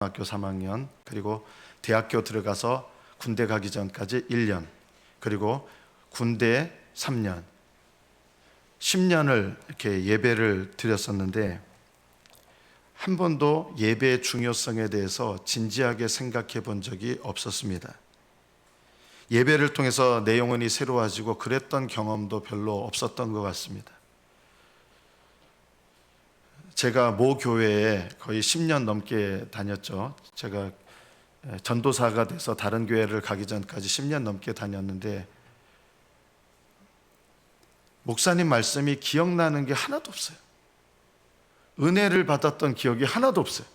학교 3학년, 그리고 대학교 들어가서 군대 가기 전까지 1년, 그리고 군대 3년, 10년을 이렇게 예배를 드렸었는데 한 번도 예배의 중요성에 대해서 진지하게 생각해 본 적이 없었습니다. 예배를 통해서 내 영혼이 새로워지고 그랬던 경험도 별로 없었던 것 같습니다. 제가 모 교회에 거의 10년 넘게 다녔죠. 제가 전도사가 돼서 다른 교회를 가기 전까지 10년 넘게 다녔는데 목사님 말씀이 기억나는 게 하나도 없어요. 은혜를 받았던 기억이 하나도 없어요.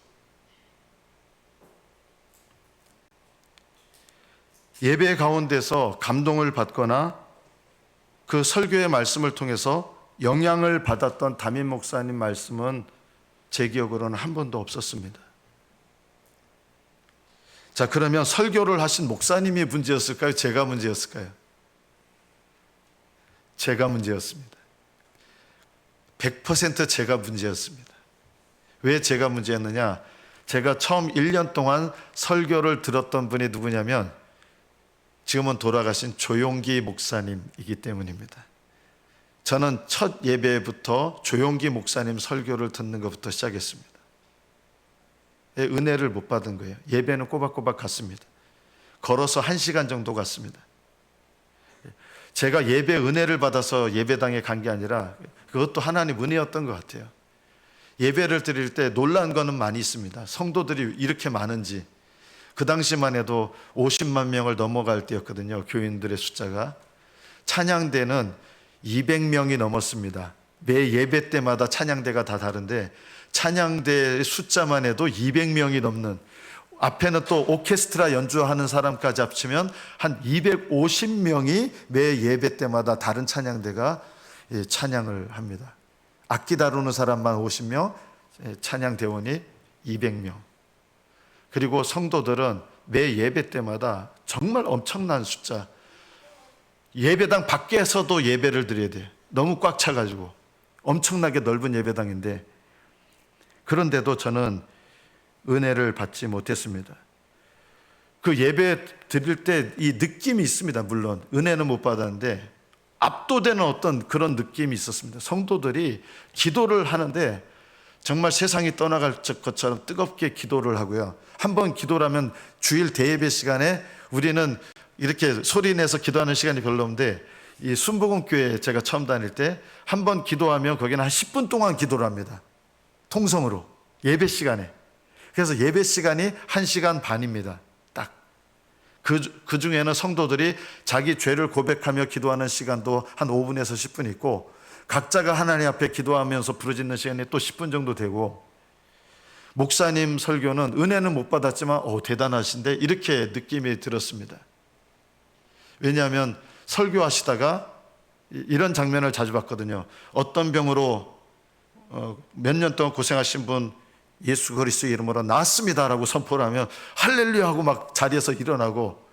예배 가운데서 감동을 받거나 그 설교의 말씀을 통해서 영향을 받았던 담임 목사님 말씀은 제 기억으로는 한 번도 없었습니다. 자, 그러면 설교를 하신 목사님이 문제였을까요? 제가 문제였을까요? 제가 문제였습니다. 100% 제가 문제였습니다. 왜 제가 문제였느냐? 제가 처음 1년 동안 설교를 들었던 분이 누구냐면 지금은 돌아가신 조용기 목사님이기 때문입니다. 저는 첫 예배부터 조용기 목사님 설교를 듣는 것부터 시작했습니다. 은혜를 못 받은 거예요. 예배는 꼬박꼬박 갔습니다. 걸어서 1시간 정도 갔습니다. 제가 예배 은혜를 받아서 예배당에 간 게 아니라 그것도 하나님 은혜였던 것 같아요. 예배를 드릴 때 놀란 거는 많이 있습니다. 성도들이 이렇게 많은지. 그 당시만 해도 50만 명을 넘어갈 때였거든요. 교인들의 숫자가. 찬양대는 200명이 넘었습니다. 매 예배 때마다 찬양대가 다 다른데 찬양대의 숫자만 해도 200명이 넘는, 앞에는 또 오케스트라 연주하는 사람까지 합치면 한 250명이 매 예배 때마다 다른 찬양대가 찬양을 합니다. 악기 다루는 사람만 50명, 찬양대원이 200명. 그리고 성도들은 매 예배 때마다 정말 엄청난 숫자, 예배당 밖에서도 예배를 드려야 돼요. 너무 꽉 차가지고 엄청나게 넓은 예배당인데 그런데도 저는 은혜를 받지 못했습니다. 그 예배 드릴 때 이 느낌이 있습니다. 물론 은혜는 못 받았는데 압도되는 어떤 그런 느낌이 있었습니다. 성도들이 기도를 하는데 정말 세상이 떠나갈 것처럼 뜨겁게 기도를 하고요. 한번 기도를 하면 주일 대예배 시간에 우리는 이렇게 소리내서 기도하는 시간이 별로 없는데 이 순복음교회 제가 처음 다닐 때 한 번 기도하면 거기는 한 10분 동안 기도를 합니다. 통성으로 예배 시간에. 그래서 예배 시간이 1시간 반입니다. 딱. 그 중에는 성도들이 자기 죄를 고백하며 기도하는 시간도 한 5분에서 10분 있고 각자가 하나님 앞에 기도하면서 부르짖는 시간이 또 10분 정도 되고 목사님 설교는 은혜는 못 받았지만 대단하신데 이렇게 느낌이 들었습니다. 왜냐하면 설교하시다가 이런 장면을 자주 봤거든요. 어떤 병으로 몇 년 동안 고생하신 분 예수 그리스도의 이름으로 낫습니다라고 선포를 하면 할렐루야 하고 막 자리에서 일어나고,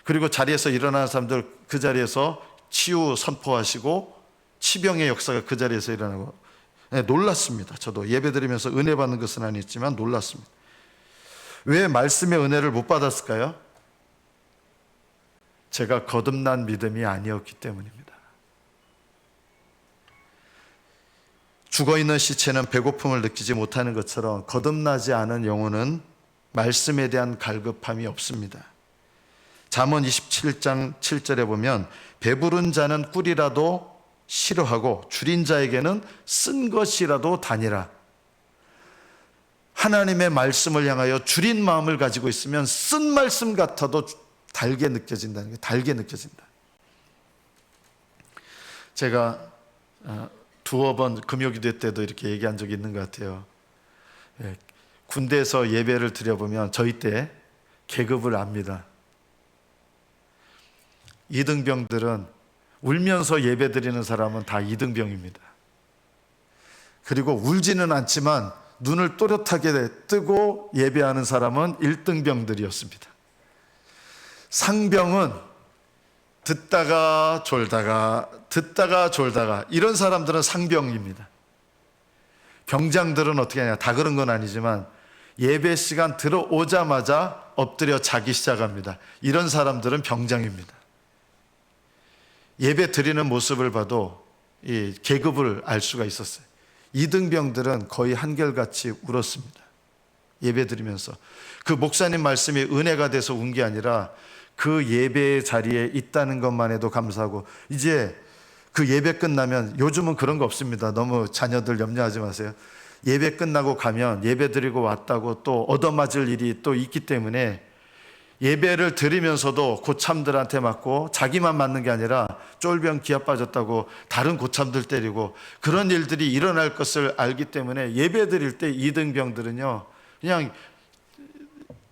그리고 자리에서 일어나는 사람들 그 자리에서 치유 선포하시고 치병의 역사가 그 자리에서 일어나고. 놀랐습니다. 저도 예배드리면서 은혜 받는 것은 아니었지만 놀랐습니다. 왜 말씀의 은혜를 못 받았을까요? 제가 거듭난 믿음이 아니었기 때문입니다. 죽어있는 시체는 배고픔을 느끼지 못하는 것처럼 거듭나지 않은 영혼은 말씀에 대한 갈급함이 없습니다. 잠언 27장 7절에 보면 배부른 자는 꿀이라도 싫어하고 줄인 자에게는 쓴 것이라도 다니라. 하나님의 말씀을 향하여 줄인 마음을 가지고 있으면 쓴 말씀 같아도 달게 느껴진다는 게, 달게 느껴진다. 제가 두어 번 금요기도 때도 이렇게 얘기한 적이 있는 것 같아요. 군대에서 예배를 드려보면 저희 때 계급을 압니다. 이등병들은 울면서 예배 드리는 사람은 다 이등병입니다. 그리고 울지는 않지만 눈을 또렷하게 뜨고 예배하는 사람은 1등병들이었습니다. 상병은 듣다가 졸다가 이런 사람들은 상병입니다. 병장들은 어떻게 하냐, 다 그런 건 아니지만 예배 시간 들어오자마자 엎드려 자기 시작합니다. 이런 사람들은 병장입니다. 예배 드리는 모습을 봐도 이 계급을 알 수가 있었어요. 이등병들은 거의 한결같이 울었습니다. 예배 드리면서 그 목사님 말씀이 은혜가 돼서 운 게 아니라 그 예배의 자리에 있다는 것만 해도 감사하고, 이제 그 예배 끝나면, 요즘은 그런 거 없습니다. 너무 자녀들 염려하지 마세요. 예배 끝나고 가면 예배 드리고 왔다고 또 얻어맞을 일이 또 있기 때문에 예배를 드리면서도 고참들한테 맞고, 자기만 맞는 게 아니라 쫄병 기아 빠졌다고 다른 고참들 때리고, 그런 일들이 일어날 것을 알기 때문에 예배 드릴 때 이등병들은요 그냥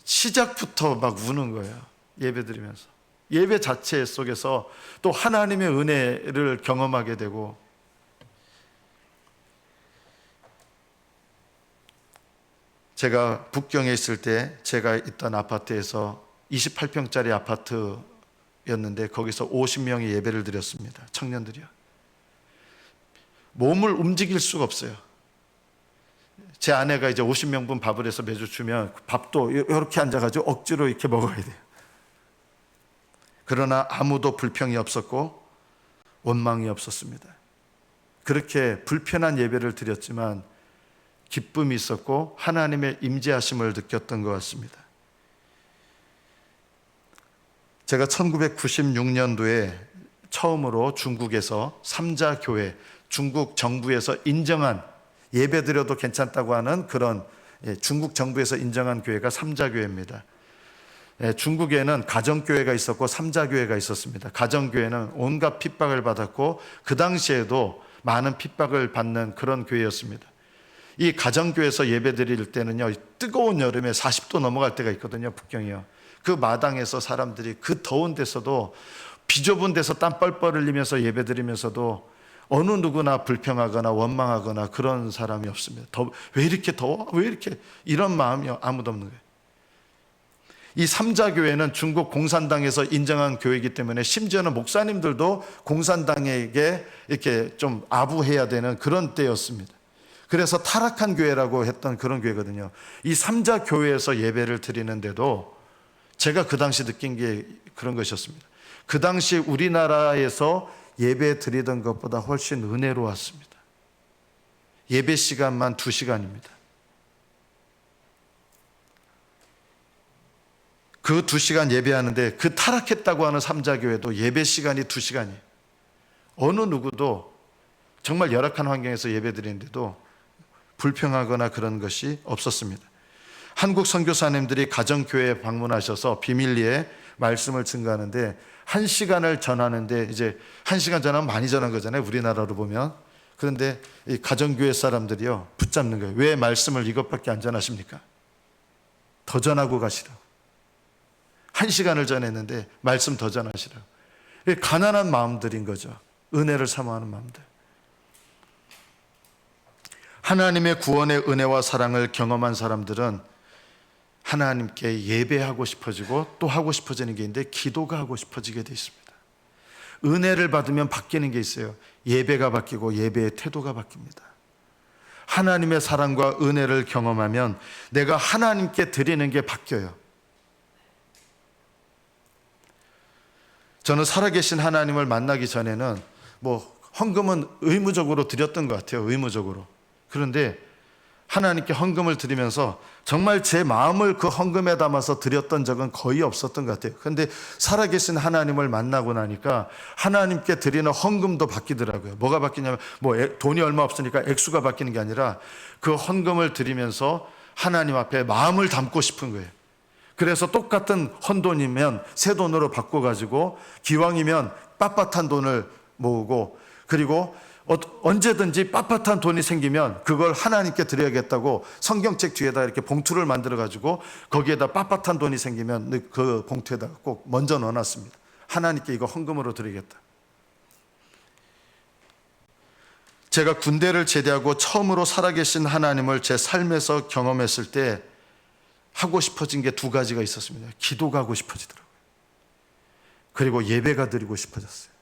시작부터 막 우는 거예요. 예배 드리면서 예배 자체 속에서 또 하나님의 은혜를 경험하게 되고, 제가 북경에 있을 때 제가 있던 아파트에서 28평짜리 아파트였는데 거기서 50명이 예배를 드렸습니다. 청년들이요. 몸을 움직일 수가 없어요. 제 아내가 이제 50명분 밥을 해서 매주 주면 밥도 이렇게 앉아가지고 억지로 이렇게 먹어야 돼요. 그러나 아무도 불평이 없었고 원망이 없었습니다. 그렇게 불편한 예배를 드렸지만 기쁨이 있었고 하나님의 임재하심을 느꼈던 것 같습니다. 제가 1996년도에 처음으로 중국에서 삼자교회, 중국 정부에서 인정한, 예배 드려도 괜찮다고 하는 그런 중국 정부에서 인정한 교회가 삼자교회입니다. 중국에는 가정교회가 있었고 삼자교회가 있었습니다. 가정교회는 온갖 핍박을 받았고 그 당시에도 많은 핍박을 받는 그런 교회였습니다. 이 가정교회에서 예배 드릴 때는요, 뜨거운 여름에 40도 넘어갈 때가 있거든요. 북경이요. 그 마당에서 사람들이 그 더운 데서도, 비좁은 데서 땀 뻘뻘 흘리면서 예배 드리면서도 어느 누구나 불평하거나 원망하거나 그런 사람이 없습니다. 왜 이렇게 더워? 왜 이렇게, 이런 마음이 아무도 없는 거예요. 이 삼자교회는 중국 공산당에서 인정한 교회이기 때문에 심지어는 목사님들도 공산당에게 이렇게 좀 아부해야 되는 그런 때였습니다. 그래서 타락한 교회라고 했던 그런 교회거든요. 이 삼자교회에서 예배를 드리는데도 제가 그 당시 느낀 게 그런 것이었습니다. 그 당시 우리나라에서 예배 드리던 것보다 훨씬 은혜로웠습니다. 예배 시간만 2시간입니다. 그 2시간 예배하는데 그 타락했다고 하는 삼자교회도 예배 시간이 2시간이에요. 어느 누구도 정말 열악한 환경에서 예배 드리는데도 불평하거나 그런 것이 없었습니다. 한국 선교사님들이 가정교회에 방문하셔서 비밀리에 말씀을 증거하는데 1시간을 전하는데, 이제 1시간 전하면 많이 전한 거잖아요, 우리나라로 보면. 그런데 이 가정교회 사람들이요 붙잡는 거예요. 왜 말씀을 이것밖에 안 전하십니까? 더 전하고 가시라고. 1시간을 전했는데 말씀 더 전하시라고. 가난한 마음들인 거죠. 은혜를 사모하는 마음들. 하나님의 구원의 은혜와 사랑을 경험한 사람들은 하나님께 예배하고 싶어지고 또 하고 싶어지는 게 있는데 기도가 하고 싶어지게 돼 있습니다. 은혜를 받으면 바뀌는 게 있어요. 예배가 바뀌고 예배의 태도가 바뀝니다. 하나님의 사랑과 은혜를 경험하면 내가 하나님께 드리는 게 바뀌어요. 저는 살아계신 하나님을 만나기 전에는 헌금은 의무적으로 드렸던 것 같아요. 의무적으로. 그런데 하나님께 헌금을 드리면서 정말 제 마음을 그 헌금에 담아서 드렸던 적은 거의 없었던 것 같아요. 그런데 살아계신 하나님을 만나고 나니까 하나님께 드리는 헌금도 바뀌더라고요. 뭐가 바뀌냐면 돈이 얼마 없으니까 액수가 바뀌는 게 아니라 그 헌금을 드리면서 하나님 앞에 마음을 담고 싶은 거예요. 그래서 똑같은 헌돈이면 새 돈으로 바꿔가지고 기왕이면 빳빳한 돈을 모으고, 그리고 언제든지 빳빳한 돈이 생기면 그걸 하나님께 드려야겠다고 성경책 뒤에다 이렇게 봉투를 만들어가지고 거기에다 빳빳한 돈이 생기면 그 봉투에다 꼭 먼저 넣어놨습니다. 하나님께 이거 헌금으로 드리겠다. 제가 군대를 제대하고 처음으로 살아계신 하나님을 제 삶에서 경험했을 때 하고 싶어진 게 2가지가 있었습니다. 기도가 하고 싶어지더라고요. 그리고 예배가 드리고 싶어졌어요.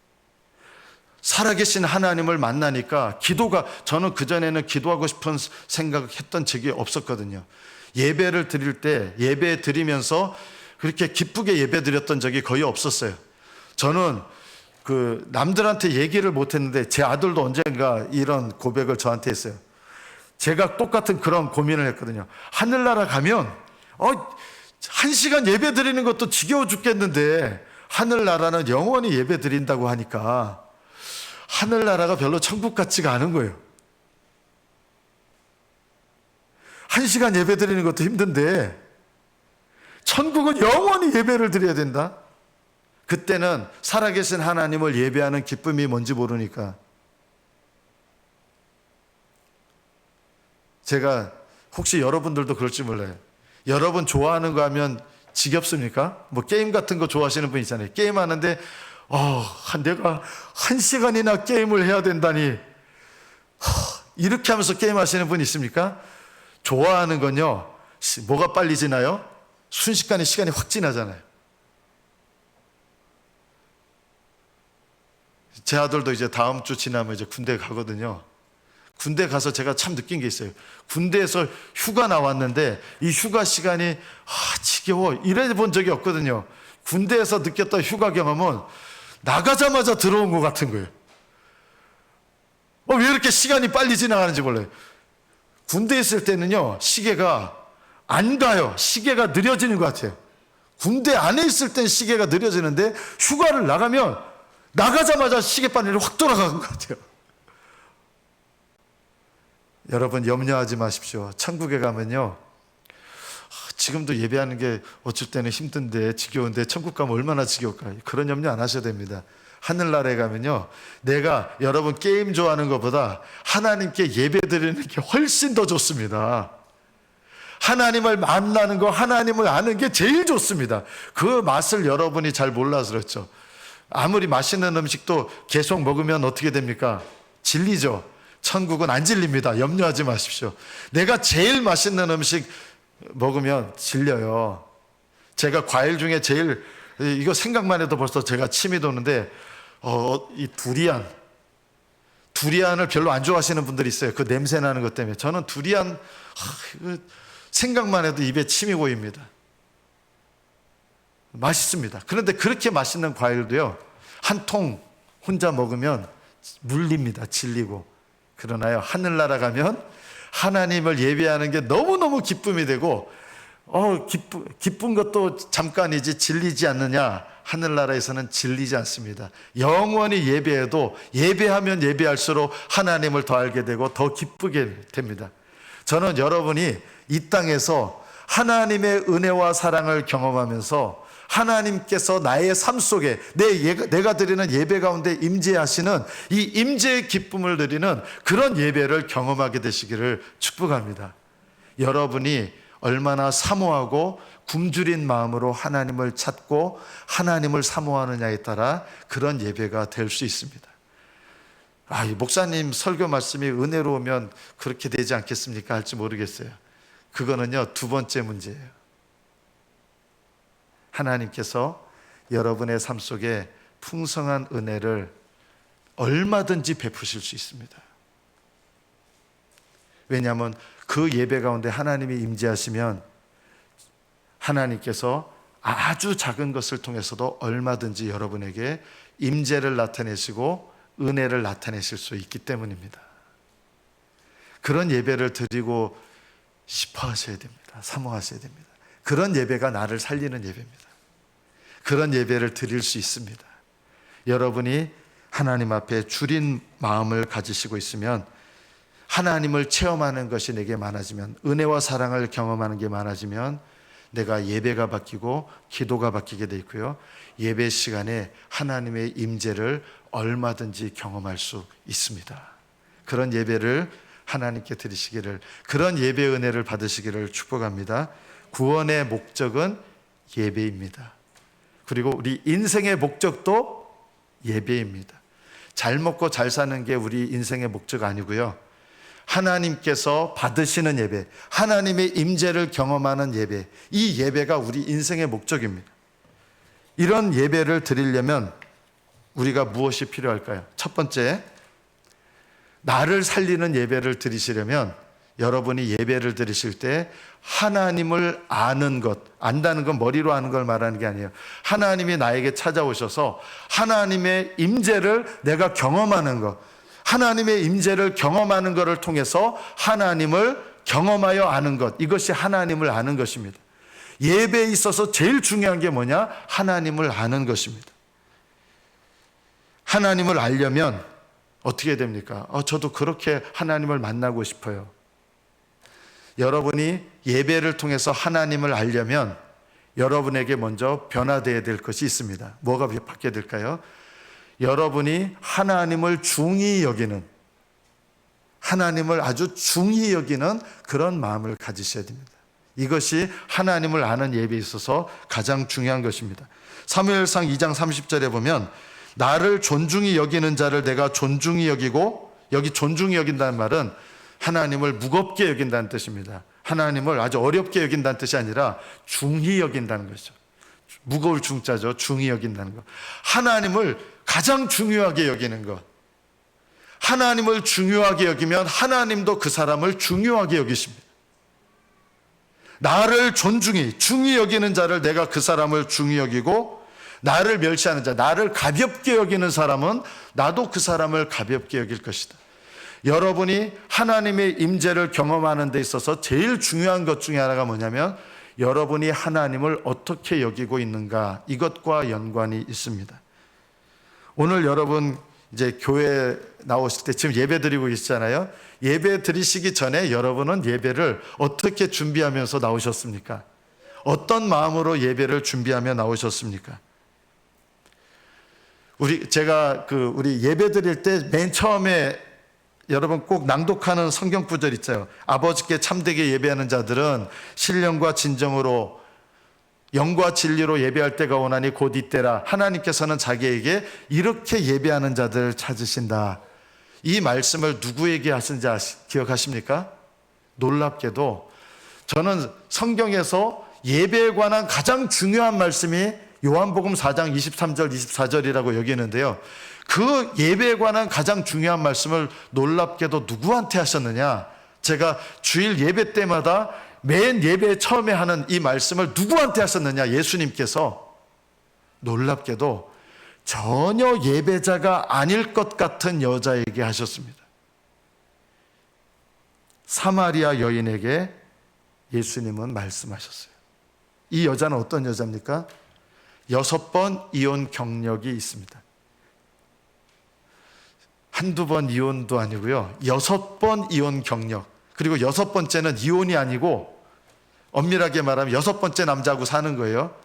살아계신 하나님을 만나니까 기도가, 저는 그전에는 기도하고 싶은 생각했던 적이 없었거든요. 예배를 드릴 때 예배 드리면서 그렇게 기쁘게 예배 드렸던 적이 거의 없었어요. 저는 남들한테 얘기를 못 했는데 제 아들도 언젠가 이런 고백을 저한테 했어요. 제가 똑같은 그런 고민을 했거든요. 하늘나라 가면 1시간 예배 드리는 것도 지겨워 죽겠는데 하늘나라는 영원히 예배 드린다고 하니까 하늘나라가 별로 천국 같지가 않은 거예요. 1시간 예배 드리는 것도 힘든데 천국은 영원히 예배를 드려야 된다? 그때는 살아계신 하나님을 예배하는 기쁨이 뭔지 모르니까 제가 혹시 여러분들도 그럴지 몰라요. 여러분 좋아하는 거 하면 지겹습니까? 뭐 게임 같은 거 좋아하시는 분 있잖아요. 게임 하는데 내가 1시간이나 게임을 해야 된다니 이렇게 하면서 게임 하시는 분 있습니까? 좋아하는 건요, 뭐가 빨리 지나요? 순식간에 시간이 확 지나잖아요. 제 아들도 이제 다음 주 지나면 이제 군대 가거든요. 군대 가서 제가 참 느낀 게 있어요. 군대에서 휴가 나왔는데 이 휴가 시간이 지겨워 이래 본 적이 없거든요. 군대에서 느꼈던 휴가 경험은 나가자마자 들어온 것 같은 거예요. 왜 이렇게 시간이 빨리 지나가는지 몰라요. 군대에 있을 때는요, 시계가 안 가요. 시계가 느려지는 것 같아요. 군대 안에 있을 땐 시계가 느려지는데 휴가를 나가면 나가자마자 시계바늘이 확 돌아가는 것 같아요. 여러분 염려하지 마십시오. 천국에 가면요, 지금도 예배하는 게 어쩔 때는 힘든데 지겨운데 천국 가면 얼마나 지겨울까, 그런 염려 안 하셔도 됩니다. 하늘나라에 가면요, 내가 여러분 게임 좋아하는 것보다 하나님께 예배 드리는 게 훨씬 더 좋습니다. 하나님을 만나는 거, 하나님을 아는 게 제일 좋습니다. 그 맛을 여러분이 잘 몰라서 그렇죠. 아무리 맛있는 음식도 계속 먹으면 어떻게 됩니까? 질리죠. 천국은 안 질립니다. 염려하지 마십시오. 내가 제일 맛있는 음식 먹으면 질려요. 제가 과일 중에 제일, 이거 생각만 해도 벌써 제가 침이 도는데 이 두리안을 별로 안 좋아하시는 분들이 있어요. 그 냄새 나는 것 때문에. 저는 두리안 생각만 해도 입에 침이 고입니다. 맛있습니다. 그런데 그렇게 맛있는 과일도요, 한 통 혼자 먹으면 물립니다. 질리고. 그러나요, 하늘나라 가면 하나님을 예배하는 게 너무너무 기쁨이 되고 기쁜 것도 잠깐이지 질리지 않느냐? 하늘나라에서는 질리지 않습니다. 영원히 예배해도 예배하면 예배할수록 하나님을 더 알게 되고 더 기쁘게 됩니다. 저는 여러분이 이 땅에서 하나님의 은혜와 사랑을 경험하면서 하나님께서 나의 삶 속에 내가 드리는 예배 가운데 임재하시는 이 임재의 기쁨을 드리는 그런 예배를 경험하게 되시기를 축복합니다. 여러분이 얼마나 사모하고 굶주린 마음으로 하나님을 찾고 하나님을 사모하느냐에 따라 그런 예배가 될 수 있습니다. 이 목사님 설교 말씀이 은혜로우면 그렇게 되지 않겠습니까? 할지 모르겠어요. 그거는요, 두 번째 문제예요. 하나님께서 여러분의 삶 속에 풍성한 은혜를 얼마든지 베푸실 수 있습니다. 왜냐하면 그 예배 가운데 하나님이 임재하시면 하나님께서 아주 작은 것을 통해서도 얼마든지 여러분에게 임재를 나타내시고 은혜를 나타내실 수 있기 때문입니다. 그런 예배를 드리고 싶어 하셔야 됩니다. 사모하셔야 됩니다. 그런 예배가 나를 살리는 예배입니다. 그런 예배를 드릴 수 있습니다. 여러분이 하나님 앞에 줄인 마음을 가지시고 있으면, 하나님을 체험하는 것이 내게 많아지면, 은혜와 사랑을 경험하는 게 많아지면 내가 예배가 바뀌고 기도가 바뀌게 돼 있고요, 예배 시간에 하나님의 임재를 얼마든지 경험할 수 있습니다. 그런 예배를 하나님께 드리시기를, 그런 예배 은혜를 받으시기를 축복합니다. 구원의 목적은 예배입니다. 그리고 우리 인생의 목적도 예배입니다. 잘 먹고 잘 사는 게 우리 인생의 목적 아니고요, 하나님께서 받으시는 예배, 하나님의 임재를 경험하는 예배, 이 예배가 우리 인생의 목적입니다. 이런 예배를 드리려면 우리가 무엇이 필요할까요? 첫 번째, 나를 살리는 예배를 드리시려면 여러분이 예배를 드리실 때 하나님을 아는 것, 안다는 건 머리로 아는 걸 말하는 게 아니에요. 하나님이 나에게 찾아오셔서 하나님의 임재를 내가 경험하는 것, 하나님의 임재를 경험하는 것을 통해서 하나님을 경험하여 아는 것, 이것이 하나님을 아는 것입니다. 예배에 있어서 제일 중요한 게 뭐냐? 하나님을 아는 것입니다. 하나님을 알려면 어떻게 됩니까? 저도 그렇게 하나님을 만나고 싶어요. 여러분이 예배를 통해서 하나님을 알려면 여러분에게 먼저 변화되어야 될 것이 있습니다. 뭐가 바뀌어야 될까요? 여러분이 하나님을 중히 여기는, 하나님을 아주 중히 여기는 그런 마음을 가지셔야 됩니다. 이것이 하나님을 아는 예배에 있어서 가장 중요한 것입니다. 사무엘상 2장 30절에 보면 나를 존중히 여기는 자를 내가 존중히 여기고, 여기 존중히 여긴다는 말은 하나님을 무겁게 여긴다는 뜻입니다. 하나님을 아주 어렵게 여긴다는 뜻이 아니라 중히 여긴다는 것이죠. 무거울 중자죠. 중히 여긴다는 것. 하나님을 가장 중요하게 여기는 것. 하나님을 중요하게 여기면 하나님도 그 사람을 중요하게 여기십니다. 나를 존중히, 중히 여기는 자를 내가 그 사람을 중히 여기고, 나를 멸시하는 자, 나를 가볍게 여기는 사람은 나도 그 사람을 가볍게 여길 것이다. 여러분이 하나님의 임재를 경험하는 데 있어서 제일 중요한 것 중에 하나가 뭐냐면 여러분이 하나님을 어떻게 여기고 있는가, 이것과 연관이 있습니다. 오늘 여러분 이제 교회 나오실 때 지금 예배 드리고 계시잖아요. 예배 드리시기 전에 여러분은 예배를 어떻게 준비하면서 나오셨습니까? 어떤 마음으로 예배를 준비하며 나오셨습니까? 제가 우리 예배 드릴 때 맨 처음에 여러분 꼭 낭독하는 성경 구절 있죠. 아버지께 참되게 예배하는 자들은 신령과 진정으로 영과 진리로 예배할 때가 오나니 곧 이때라. 하나님께서는 자기에게 이렇게 예배하는 자들을 찾으신다. 이 말씀을 누구에게 하신지 기억하십니까? 놀랍게도 저는 성경에서 예배에 관한 가장 중요한 말씀이 요한복음 4장 23절 24절이라고 여기는데요. 그 예배에 관한 가장 중요한 말씀을 놀랍게도 누구한테 하셨느냐? 제가 주일 예배 때마다 맨 예배 처음에 하는 이 말씀을 누구한테 하셨느냐? 예수님께서 놀랍게도 전혀 예배자가 아닐 것 같은 여자에게 하셨습니다. 사마리아 여인에게 예수님은 말씀하셨어요. 이 여자는 어떤 여자입니까? 6번 이혼 경력이 있습니다. 한두 번 이혼도 아니고요. 6번 이혼 경력. 그리고 6번째는 이혼이 아니고 엄밀하게 말하면 6번째 남자하고 사는 거예요.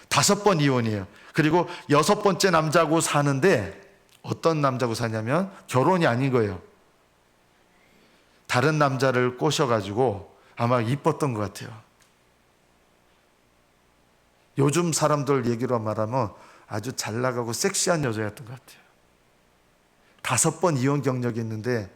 5번 이혼이에요. 그리고 6번째 남자하고 사는데 어떤 남자하고 사냐면 결혼이 아닌 거예요. 다른 남자를 꼬셔가지고 아마 이뻤던 것 같아요. 요즘 사람들 얘기로 말하면 아주 잘 나가고 섹시한 여자였던 것 같아요. 5번 이혼 경력이 있는데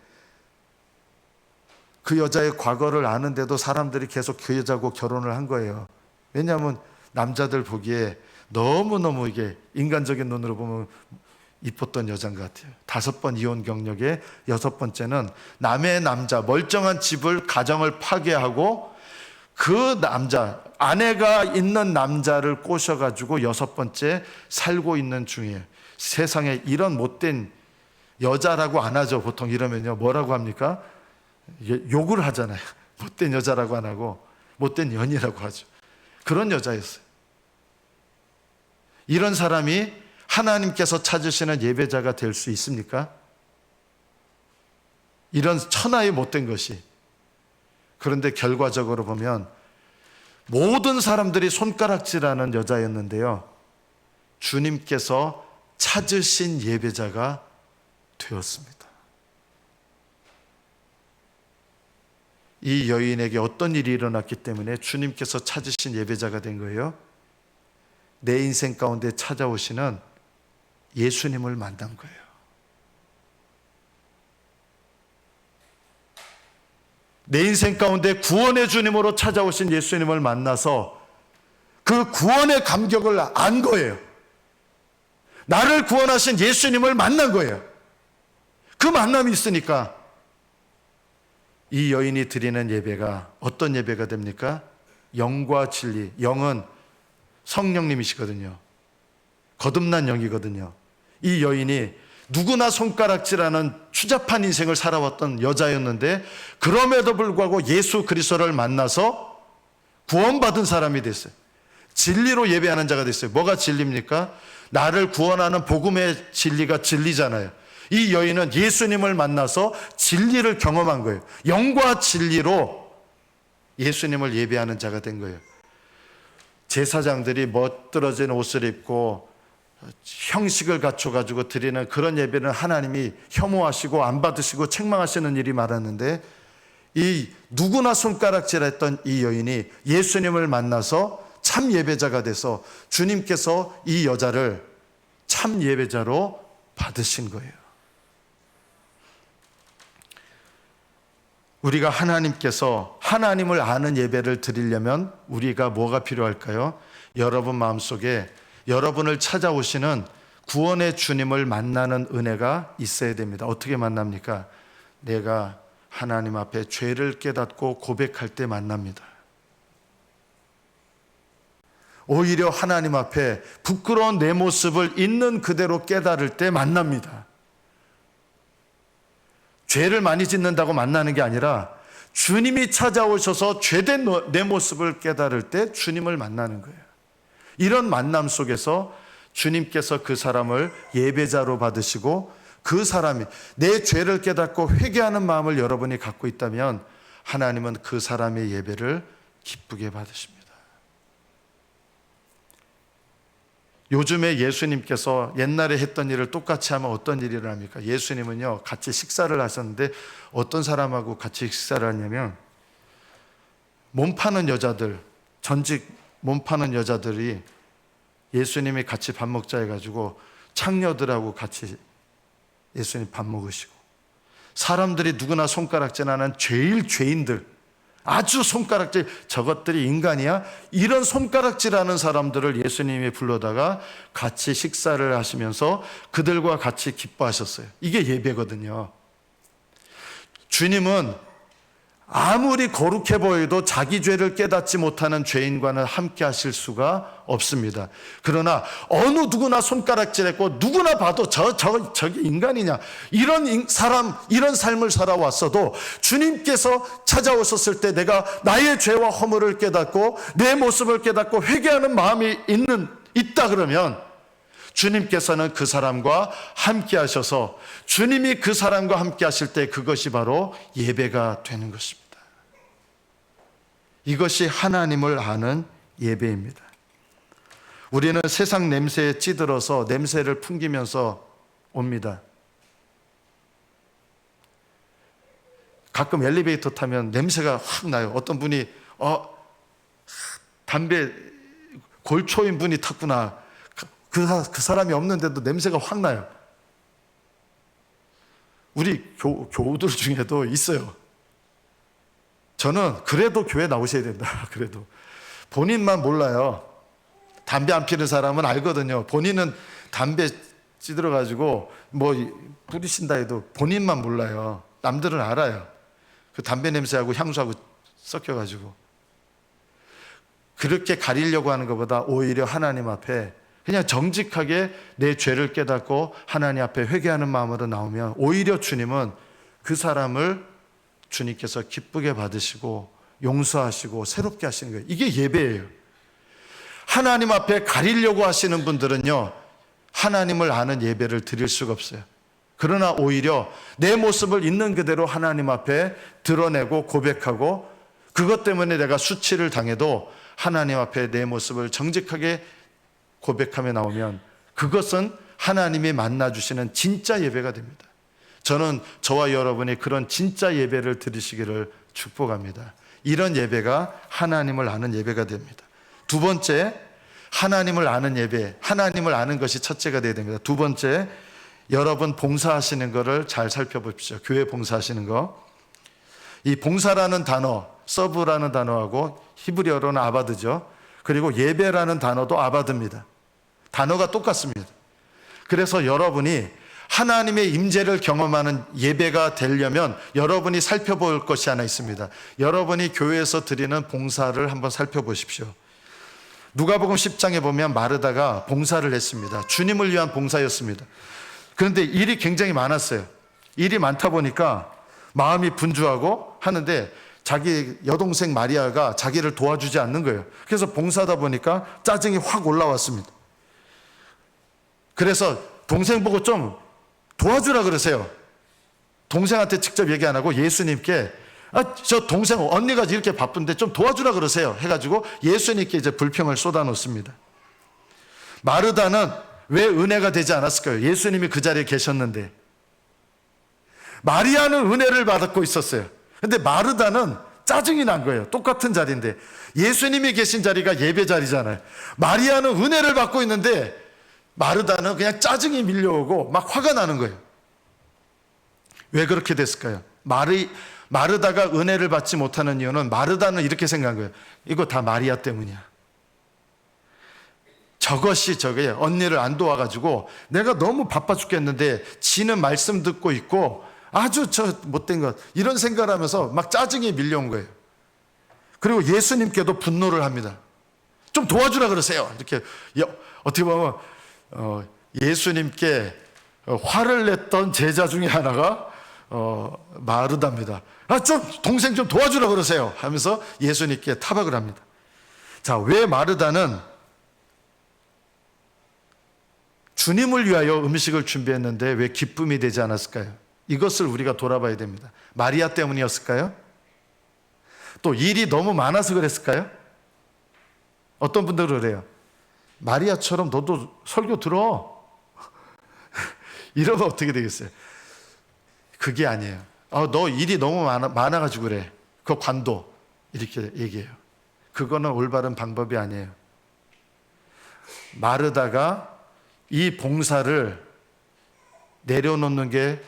그 여자의 과거를 아는데도 사람들이 계속 그 여자하고 결혼을 한 거예요. 왜냐하면 남자들 보기에 너무너무 이게 인간적인 눈으로 보면 이뻤던 여자인 것 같아요. 5번 이혼 경력에 6번째는 남의 남자, 멀쩡한 집을, 가정을 파괴하고 그 남자, 아내가 있는 남자를 꼬셔가지고 6번째 살고 있는 중이에요. 세상에 이런 못된 여자라고 안 하죠. 보통 이러면요. 뭐라고 합니까? 욕을 하잖아요. 못된 여자라고 안 하고 못된 년이라고 하죠. 그런 여자였어요. 이런 사람이 하나님께서 찾으시는 예배자가 될 수 있습니까? 이런 천하의 못된 것이. 그런데 결과적으로 보면 모든 사람들이 손가락질하는 여자였는데요. 주님께서 찾으신 예배자가 되었습니다. 이 여인에게 어떤 일이 일어났기 때문에 주님께서 찾으신 예배자가 된 거예요? 내 인생 가운데 찾아오시는 예수님을 만난 거예요. 내 인생 가운데 구원의 주님으로 찾아오신 예수님을 만나서 그 구원의 감격을 안 거예요. 나를 구원하신 예수님을 만난 거예요. 그 만남이 있으니까 이 여인이 드리는 예배가 어떤 예배가 됩니까? 영과 진리. 영은 성령님이시거든요. 거듭난 영이거든요. 이 여인이 누구나 손가락질하는 추잡한 인생을 살아왔던 여자였는데 그럼에도 불구하고 예수 그리스도를 만나서 구원받은 사람이 됐어요. 진리로 예배하는 자가 됐어요. 뭐가 진리입니까? 나를 구원하는 복음의 진리가 진리잖아요. 이 여인은 예수님을 만나서 진리를 경험한 거예요. 영과 진리로 예수님을 예배하는 자가 된 거예요. 제사장들이 멋들어진 옷을 입고 형식을 갖춰가지고 드리는 그런 예배는 하나님이 혐오하시고 안 받으시고 책망하시는 일이 많았는데, 이 누구나 손가락질했던 이 여인이 예수님을 만나서 참 예배자가 돼서 주님께서 이 여자를 참 예배자로 받으신 거예요. 우리가 하나님께서 하나님을 아는 예배를 드리려면 우리가 뭐가 필요할까요? 여러분 마음속에 여러분을 찾아오시는 구원의 주님을 만나는 은혜가 있어야 됩니다. 어떻게 만납니까? 내가 하나님 앞에 죄를 깨닫고 고백할 때 만납니다. 오히려 하나님 앞에 부끄러운 내 모습을 있는 그대로 깨달을 때 만납니다. 죄를 많이 짓는다고 만나는 게 아니라 주님이 찾아오셔서 죄된 내 모습을 깨달을 때 주님을 만나는 거예요. 이런 만남 속에서 주님께서 그 사람을 예배자로 받으시고, 그 사람이 내 죄를 깨닫고 회개하는 마음을 여러분이 갖고 있다면 하나님은 그 사람의 예배를 기쁘게 받으십니다. 요즘에 예수님께서 옛날에 했던 일을 똑같이 하면 어떤 일이 일어납니까? 예수님은요, 같이 식사를 하셨는데 어떤 사람하고 같이 식사를 하냐면, 몸 파는 여자들, 전직 몸 파는 여자들이 예수님이 같이 밥 먹자 해가지고 창녀들하고 같이 예수님 밥 먹으시고, 사람들이 누구나 손가락질하는 제일 죄인들, 아주 손가락질, 저것들이 인간이야? 이런 손가락질하는 사람들을 예수님이 불러다가 같이 식사를 하시면서 그들과 같이 기뻐하셨어요. 이게 예배거든요. 주님은 아무리 거룩해 보여도 자기 죄를 깨닫지 못하는 죄인과는 함께 하실 수가 없습니다. 그러나 어느 누구나 손가락질했고 누구나 봐도 저게 인간이냐, 이런 사람, 이런 삶을 살아왔어도 주님께서 찾아오셨을 때 내가 나의 죄와 허물을 깨닫고 내 모습을 깨닫고 회개하는 마음이 있다 그러면 주님께서는 그 사람과 함께 하셔서 주님이 그 사람과 함께 하실 때 그것이 바로 예배가 되는 것입니다. 이것이 하나님을 아는 예배입니다. 우리는 세상 냄새에 찌들어서 냄새를 풍기면서 옵니다. 가끔 엘리베이터 타면 냄새가 확 나요. 어떤 분이 담배 골초인 분이 탔구나. 그 사람이 없는데도 냄새가 확 나요. 우리 교우들 중에도 있어요. 저는 그래도 교회 나오셔야 된다. 그래도 본인만 몰라요. 담배 안 피는 사람은 알거든요. 본인은 담배 찌들어가지고 뭐 뿌리신다 해도 본인만 몰라요. 남들은 알아요. 그 담배 냄새하고 향수하고 섞여가지고. 그렇게 가리려고 하는 것보다 오히려 하나님 앞에 그냥 정직하게 내 죄를 깨닫고 하나님 앞에 회개하는 마음으로 나오면 오히려 주님은 그 사람을 주님께서 기쁘게 받으시고 용서하시고 새롭게 하시는 거예요. 이게 예배예요. 하나님 앞에 가리려고 하시는 분들은요, 하나님을 아는 예배를 드릴 수가 없어요. 그러나 오히려 내 모습을 있는 그대로 하나님 앞에 드러내고 고백하고, 그것 때문에 내가 수치를 당해도 하나님 앞에 내 모습을 정직하게 고백하며 나오면 그것은 하나님이 만나주시는 진짜 예배가 됩니다. 저는 저와 여러분이 그런 진짜 예배를 드리시기를 축복합니다. 이런 예배가 하나님을 아는 예배가 됩니다. 두 번째, 하나님을 아는 예배, 하나님을 아는 것이 첫째가 되어야 됩니다. 두 번째, 여러분 봉사하시는 거를 잘 살펴보십시오. 교회 봉사하시는 거. 이 봉사라는 단어, 서브라는 단어하고 히브리어로는 아바드죠. 그리고 예배라는 단어도 아바드입니다. 단어가 똑같습니다. 그래서 여러분이 하나님의 임재를 경험하는 예배가 되려면 여러분이 살펴볼 것이 하나 있습니다. 여러분이 교회에서 드리는 봉사를 한번 살펴보십시오. 누가복음 10장에 보면 마르다가 봉사를 했습니다. 주님을 위한 봉사였습니다. 그런데 일이 굉장히 많았어요. 일이 많다 보니까 마음이 분주하고 하는데 자기 여동생 마리아가 자기를 도와주지 않는 거예요. 그래서 봉사하다 보니까 짜증이 확 올라왔습니다. 그래서 동생 보고 좀 도와주라 그러세요. 동생한테 직접 얘기 안 하고 예수님께 저 동생 언니가 이렇게 바쁜데 좀 도와주라 그러세요 해가지고 예수님께 이제 불평을 쏟아놓습니다. 마르다는 왜 은혜가 되지 않았을까요? 예수님이 그 자리에 계셨는데. 마리아는 은혜를 받고 있었어요. 근데 마르다는 짜증이 난 거예요. 똑같은 자리인데 예수님이 계신 자리가 예배 자리잖아요. 마리아는 은혜를 받고 있는데 마르다는 그냥 짜증이 밀려오고 막 화가 나는 거예요. 왜 그렇게 됐을까요? 마르다가 은혜를 받지 못하는 이유는 마르다는 이렇게 생각한 거예요. 이거 다 마리아 때문이야. 저것이 저게 언니를 안 도와가지고 내가 너무 바빠 죽겠는데 지는 말씀 듣고 있고 아주 저 못된 것 이런 생각을 하면서 막 짜증이 밀려온 거예요. 그리고 예수님께도 분노를 합니다. 좀 도와주라 그러세요. 이렇게 어떻게 보면 예수님께 화를 냈던 제자 중에 하나가 마르다입니다. 좀 동생 좀 도와주라 그러세요 하면서 예수님께 타박을 합니다. 자, 왜 마르다는 주님을 위하여 음식을 준비했는데 왜 기쁨이 되지 않았을까요? 이것을 우리가 돌아봐야 됩니다. 마리아 때문이었을까요? 또 일이 너무 많아서 그랬을까요? 어떤 분들은 그래요. 마리아처럼 너도 설교 들어. 이러면 어떻게 되겠어요? 그게 아니에요. 너 일이 너무 많아가지고 그래. 그거 관둬. 이렇게 얘기해요. 그거는 올바른 방법이 아니에요. 마르다가 이 봉사를 내려놓는 게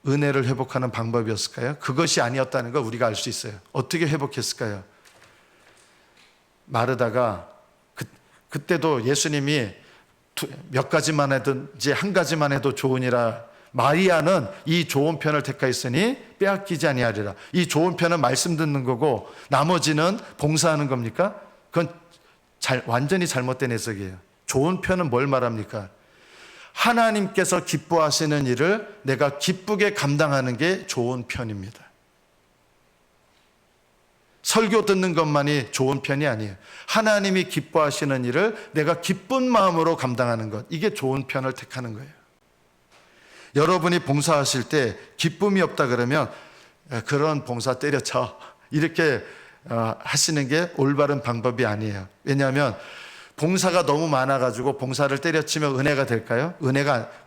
은혜를 회복하는 방법이었을까요? 그것이 아니었다는 걸 우리가 알 수 있어요. 어떻게 회복했을까요? 마르다가 그때도 예수님이 몇 가지만 해든지 한 가지만 해도 좋으니라. 마리아는 이 좋은 편을 택하였으니 빼앗기지 아니하리라. 이 좋은 편은 말씀 듣는 거고 나머지는 봉사하는 겁니까? 그건 완전히 잘못된 해석이에요. 좋은 편은 뭘 말합니까? 하나님께서 기뻐하시는 일을 내가 기쁘게 감당하는 게 좋은 편입니다. 설교 듣는 것만이 좋은 편이 아니에요. 하나님이 기뻐하시는 일을 내가 기쁜 마음으로 감당하는 것, 이게 좋은 편을 택하는 거예요. 여러분이 봉사하실 때 기쁨이 없다 그러면 그런 봉사 때려쳐 이렇게 하시는 게 올바른 방법이 아니에요. 왜냐하면 봉사가 너무 많아가지고 봉사를 때려치면 은혜가 될까요?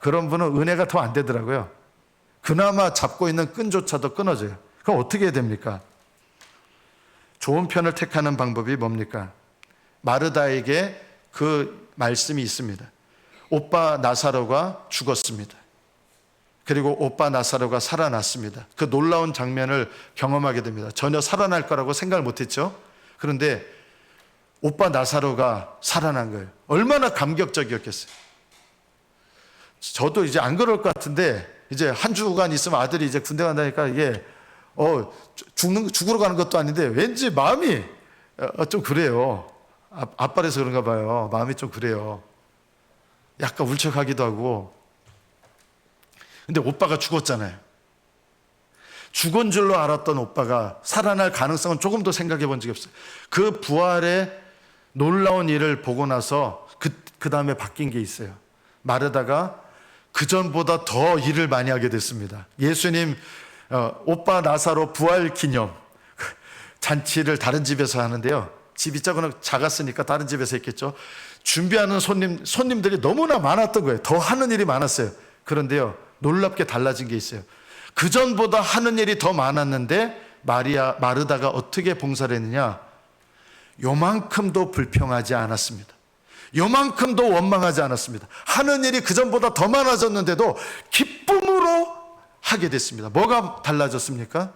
그런 분은 은혜가 더 안 되더라고요. 그나마 잡고 있는 끈조차도 끊어져요. 그럼 어떻게 해야 됩니까? 좋은 편을 택하는 방법이 뭡니까? 마르다에게 그 말씀이 있습니다. 오빠 나사로가 죽었습니다. 그리고 오빠 나사로가 살아났습니다. 그 놀라운 장면을 경험하게 됩니다. 전혀 살아날 거라고 생각을 못했죠. 그런데 오빠 나사로가 살아난 거예요. 얼마나 감격적이었겠어요. 저도 이제 안 그럴 것 같은데 이제 한 주간 있으면 아들이 이제 군대 간다니까 이게 죽으러 가는 것도 아닌데 왠지 마음이 좀 그래요. 아빠라서 그런가 봐요. 마음이 좀 그래요. 약간 울적하기도 하고. 근데 오빠가 죽었잖아요. 죽은 줄로 알았던 오빠가 살아날 가능성은 조금도 생각해 본 적이 없어요. 그 부활의 놀라운 일을 보고 나서 그 다음에 바뀐 게 있어요. 마르다가 그전보다 더 일을 많이 하게 됐습니다. 예수님 오빠 나사로 부활 기념 잔치를 다른 집에서 하는데요. 집이 작았으니까 다른 집에서 했겠죠. 준비하는 손님들이 너무나 많았던 거예요. 더 하는 일이 많았어요. 그런데요, 놀랍게 달라진 게 있어요. 그전보다 하는 일이 더 많았는데 마르다가 어떻게 봉사를 했느냐? 요만큼도 불평하지 않았습니다. 요만큼도 원망하지 않았습니다. 하는 일이 그전보다 더 많아졌는데도 기쁨으로 하게 됐습니다. 뭐가 달라졌습니까?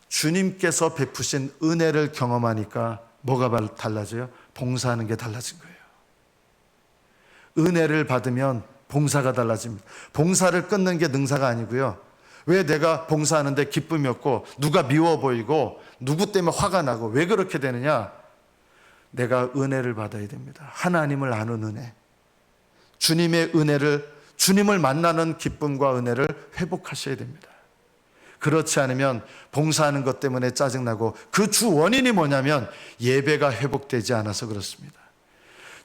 주님께서 베푸신 은혜를 경험하니까 뭐가 달라져요? 봉사하는 게 달라진 거예요. 은혜를 받으면 봉사가 달라집니다. 봉사를 끊는 게 능사가 아니고요. 왜 내가 봉사하는데 기쁨이 없고 누가 미워 보이고 누구 때문에 화가 나고 왜 그렇게 되느냐? 내가 은혜를 받아야 됩니다. 하나님을 아는 은혜. 주님의 은혜를, 주님을 만나는 기쁨과 은혜를 회복하셔야 됩니다. 그렇지 않으면 봉사하는 것 때문에 짜증나고 그 주 원인이 뭐냐면 예배가 회복되지 않아서 그렇습니다.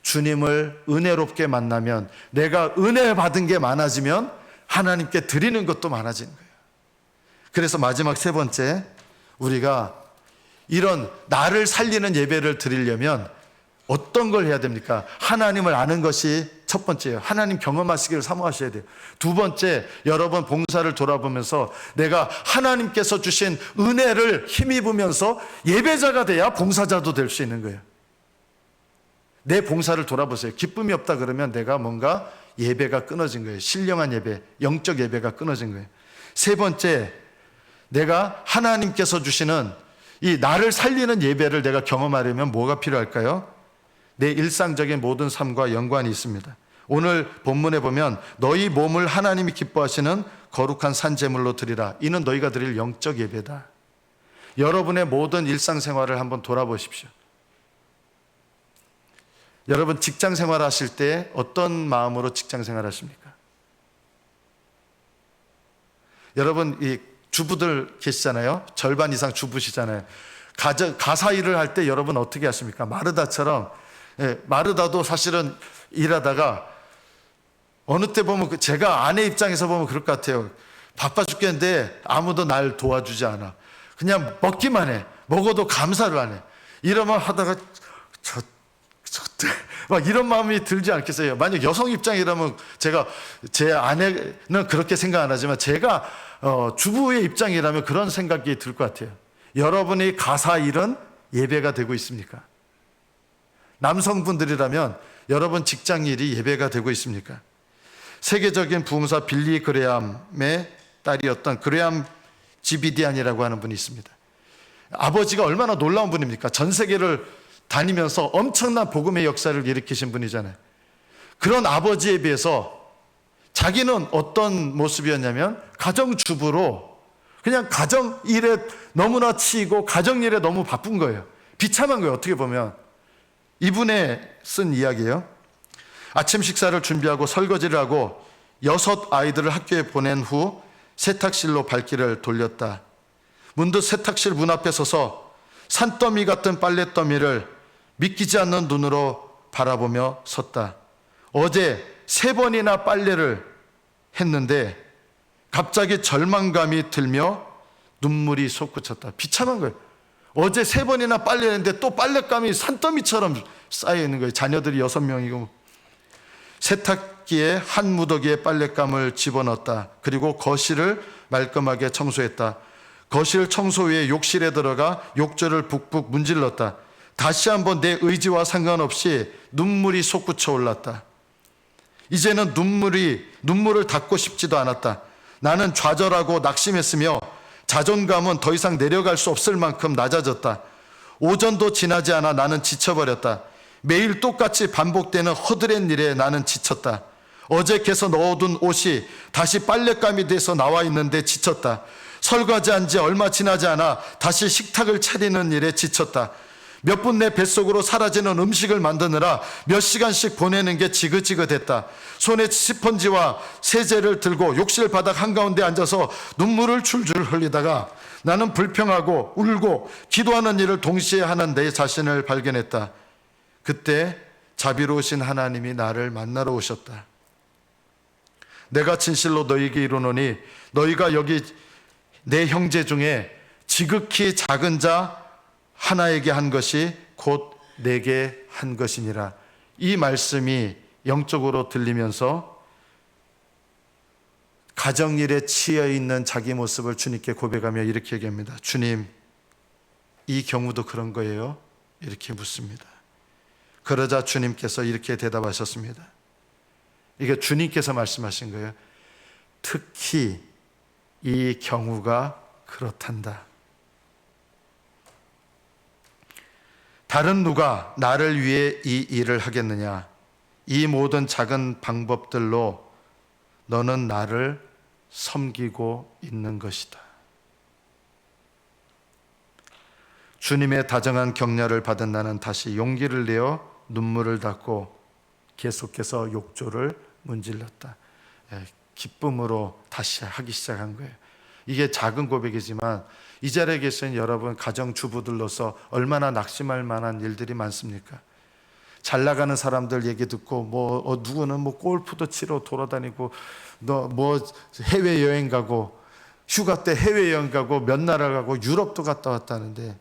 주님을 은혜롭게 만나면 내가 은혜 받은 게 많아지면 하나님께 드리는 것도 많아지는 거예요. 그래서 마지막 세 번째, 우리가 이런 나를 살리는 예배를 드리려면 어떤 걸 해야 됩니까? 하나님을 아는 것이 첫 번째예요. 하나님 경험하시기를 사모하셔야 돼요. 두 번째, 여러분 봉사를 돌아보면서 내가 하나님께서 주신 은혜를 힘입으면서 예배자가 돼야 봉사자도 될 수 있는 거예요. 내 봉사를 돌아보세요. 기쁨이 없다 그러면 내가 뭔가 예배가 끊어진 거예요. 신령한 예배, 영적 예배가 끊어진 거예요. 세 번째, 내가 하나님께서 주시는 이 나를 살리는 예배를 내가 경험하려면 뭐가 필요할까요? 내 일상적인 모든 삶과 연관이 있습니다. 오늘 본문에 보면 너희 몸을 하나님이 기뻐하시는 거룩한 산제물로 드리라. 이는 너희가 드릴 영적 예배다. 여러분의 모든 일상생활을 한번 돌아보십시오. 여러분 직장생활 하실 때 어떤 마음으로 직장생활 하십니까? 여러분 이 주부들 계시잖아요. 절반 이상 주부시잖아요. 가사 일을 할 때 여러분 어떻게 하십니까? 마르다처럼. 마르다도 사실은 일하다가 어느 때 보면 제가 아내 입장에서 보면 그럴 것 같아요. 바빠 죽겠는데 아무도 날 도와주지 않아. 그냥 먹기만 해. 먹어도 감사를 안 해. 이러면 하다가 막 이런 마음이 들지 않겠어요? 만약 여성 입장이라면 제 아내는 그렇게 생각 안 하지만 제가 주부의 입장이라면 그런 생각이 들 것 같아요. 여러분의 가사 일은 예배가 되고 있습니까? 남성분들이라면 여러분 직장 일이 예배가 되고 있습니까? 세계적인 부흥사 빌리 그레함의 딸이었던 그레함 지비디안이라고 하는 분이 있습니다. 아버지가 얼마나 놀라운 분입니까? 전 세계를 다니면서 엄청난 복음의 역사를 일으키신 분이잖아요. 그런 아버지에 비해서 자기는 어떤 모습이었냐면 가정주부로 그냥 가정일에 너무나 치이고 가정일에 너무 바쁜 거예요. 비참한 거예요. 어떻게 보면. 이분의 쓴 이야기예요. 아침 식사를 준비하고 설거지를 하고 6 아이들을 학교에 보낸 후 세탁실로 발길을 돌렸다. 문득 세탁실 문 앞에 서서 산더미 같은 빨랫더미를 믿기지 않는 눈으로 바라보며 섰다. 어제 3번이나 빨래를 했는데 갑자기 절망감이 들며 눈물이 솟구쳤다. 비참한 거예요. 어제 3번이나 빨래를 했는데 또 빨랫감이 산더미처럼 쌓여 있는 거예요. 자녀들이 6명이고. 세탁기에 한 무더기에 빨랫감을 집어넣었다. 그리고 거실을 말끔하게 청소했다. 거실 청소 후에 욕실에 들어가 욕조를 북북 문질렀다. 다시 한번 내 의지와 상관없이 눈물이 솟구쳐 올랐다. 이제는 눈물을 닦고 싶지도 않았다. 나는 좌절하고 낙심했으며 자존감은 더 이상 내려갈 수 없을 만큼 낮아졌다. 오전도 지나지 않아 나는 지쳐버렸다. 매일 똑같이 반복되는 허드렛 일에 나는 지쳤다. 어제 개서 넣어둔 옷이 다시 빨랫감이 돼서 나와 있는데 지쳤다. 설거지한 지 얼마 지나지 않아 다시 식탁을 차리는 일에 지쳤다. 몇 분 내 뱃속으로 사라지는 음식을 만드느라 몇 시간씩 보내는 게 지긋지긋했다. 손에 스펀지와 세제를 들고 욕실 바닥 한가운데 앉아서 눈물을 줄줄 흘리다가 나는 불평하고 울고 기도하는 일을 동시에 하는 내 자신을 발견했다. 그때 자비로우신 하나님이 나를 만나러 오셨다. 내가 진실로 너희에게 이르노니 너희가 여기 내 형제 중에 지극히 작은 자 하나에게 한 것이 곧 내게 한 것이니라. 이 말씀이 영적으로 들리면서 가정일에 치여 있는 자기 모습을 주님께 고백하며 이렇게 얘기합니다. 주님, 이 경우도 그런 거예요? 이렇게 묻습니다. 그러자 주님께서 이렇게 대답하셨습니다. 이게 주님께서 말씀하신 거예요. 특히 이 경우가 그렇단다. 다른 누가 나를 위해 이 일을 하겠느냐? 이 모든 작은 방법들로 너는 나를 섬기고 있는 것이다. 주님의 다정한 격려를 받은 나는 다시 용기를 내어 눈물을 닦고 계속해서 욕조를 문질렀다. 기쁨으로 다시 하기 시작한 거예요. 이게 작은 고백이지만 이 자리에 계신 여러분 가정주부들로서 얼마나 낙심할 만한 일들이 많습니까? 잘 나가는 사람들 얘기 듣고 누구는 골프도 치러 돌아다니고 너 해외여행 가고 휴가 때 해외여행 가고 몇 나라 가고 유럽도 갔다 왔다는데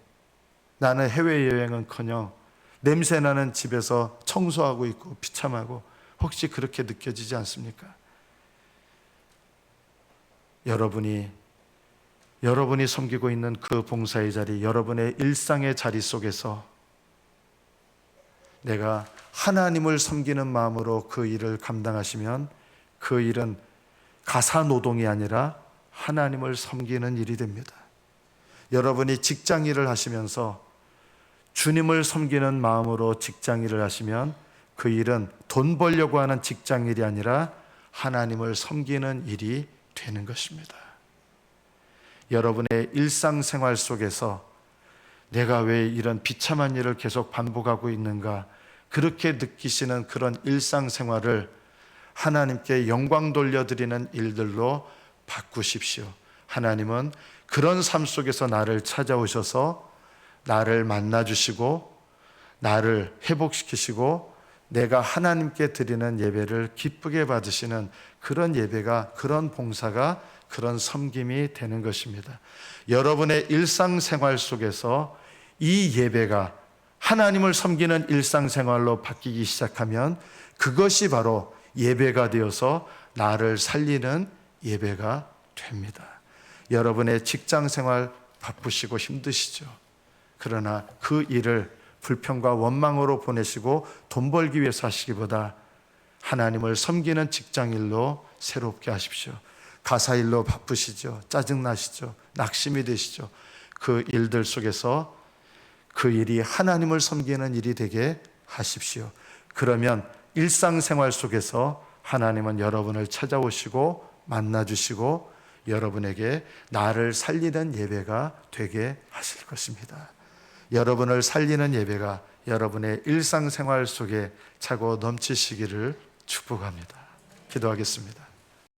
나는 해외여행은커녕 냄새나는 집에서 청소하고 있고 비참하고, 혹시 그렇게 느껴지지 않습니까? 여러분이 섬기고 있는 그 봉사의 자리, 여러분의 일상의 자리 속에서 내가 하나님을 섬기는 마음으로 그 일을 감당하시면 그 일은 가사노동이 아니라 하나님을 섬기는 일이 됩니다. 여러분이 직장 일을 하시면서 주님을 섬기는 마음으로 직장 일을 하시면 그 일은 돈 벌려고 하는 직장 일이 아니라 하나님을 섬기는 일이 되는 것입니다. 여러분의 일상생활 속에서 내가 왜 이런 비참한 일을 계속 반복하고 있는가, 그렇게 느끼시는 그런 일상생활을 하나님께 영광 돌려드리는 일들로 바꾸십시오. 하나님은 그런 삶 속에서 나를 찾아오셔서 나를 만나주시고 나를 회복시키시고 내가 하나님께 드리는 예배를 기쁘게 받으시는 그런 예배가, 그런 봉사가, 그런 섬김이 되는 것입니다. 여러분의 일상생활 속에서 이 예배가 하나님을 섬기는 일상생활로 바뀌기 시작하면 그것이 바로 예배가 되어서 나를 살리는 예배가 됩니다. 여러분의 직장생활 바쁘시고 힘드시죠? 그러나 그 일을 불평과 원망으로 보내시고 돈 벌기 위해서 하시기보다 하나님을 섬기는 직장일로 새롭게 하십시오. 가사일로 바쁘시죠? 짜증나시죠? 낙심이 되시죠? 그 일들 속에서 그 일이 하나님을 섬기는 일이 되게 하십시오. 그러면 일상생활 속에서 하나님은 여러분을 찾아오시고 만나주시고 여러분에게 나를 살리는 예배가 되게 하실 것입니다. 여러분을 살리는 예배가 여러분의 일상생활 속에 차고 넘치시기를 축복합니다. 기도하겠습니다.